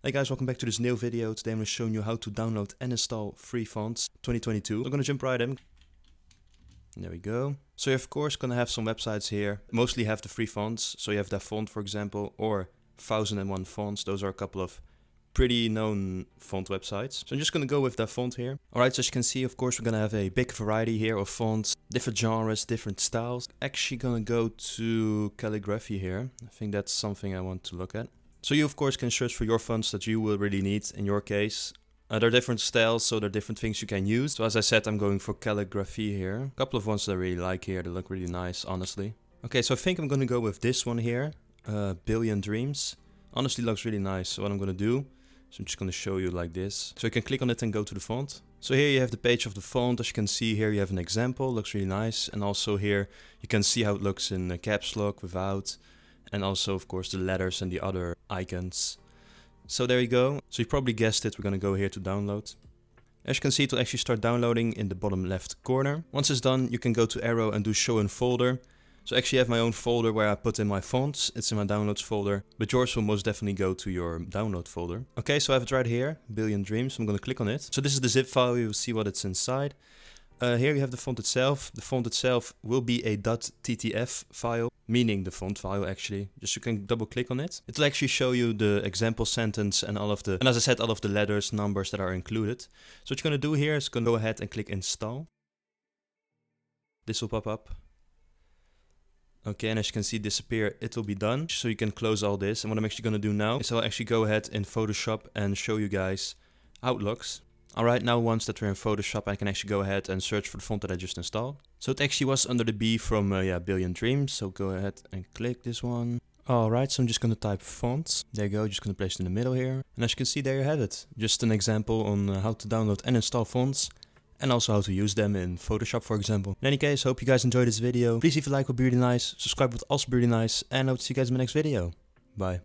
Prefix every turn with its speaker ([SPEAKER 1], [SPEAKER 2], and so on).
[SPEAKER 1] Hey guys, welcome back to this new video. Today I'm going to show you how to download and install free fonts 2022. I'm going to jump right in. There we go. So you're of course going to have some websites here. Mostly have the free fonts. So you have DaFont for example, or 1001 Fonts. Those are a couple of pretty known font websites. So I'm just going to go with DaFont here. Alright, so as you can see, of course, we're going to have a big variety here of fonts, different genres, different styles. Actually going to go to calligraphy here. I think that's something I want to look at. So you of course can search for your fonts that you will really need in your case. There are different styles, so there are different things you can use. So as I said, I'm going for calligraphy here. A couple of ones that I really like here, they look really nice, honestly. Okay, so I think I'm going to go with this one here, Billion Dreams. Honestly looks really nice. So what I'm going to do, so I'm just going to show you like this. So you can click on it and go to the font. So here you have the page of the font. As you can see here, you have an example, looks really nice. And also here, you can see how it looks in caps lock, without. And also, of course, the letters and the other icons. So there you go. So you probably guessed it, we're going to go here to download. As you can see, it will actually start downloading in the bottom left corner. Once it's done, you can go to arrow and do show in folder. So I actually have my own folder where I put in my fonts. It's in my downloads folder, but yours will most definitely go to your download folder. Okay, so I have it right here, Billion Dreams. I'm going to click on it. So this is the zip file. You will see what it's inside. Here you have the font itself. The font itself will be a .ttf file, meaning the font file actually. Just you can double click on it. It will actually show you the example sentence and all of the, and as I said, all of the letters, numbers that are included. So what you're going to do here is going to go ahead and click install. This will pop up. Okay, and as you can see disappear, it will be done. So you can close all this. And what I'm actually going to do now is I'll actually go ahead in Photoshop and show you guys how it looks. Alright, now once that we're in Photoshop, I can actually go ahead and search for the font that I just installed. So it actually was under the B from Billion Dreams. So go ahead and click this one. Alright, so I'm just going to type fonts. There you go, just going to place it in the middle here. And as you can see, there you have it. Just an example on how to download and install fonts. And also how to use them in Photoshop, for example. In any case, hope you guys enjoyed this video. Please leave a like, would be really nice. Subscribe would also be really nice. And I hope to see you guys in my next video. Bye.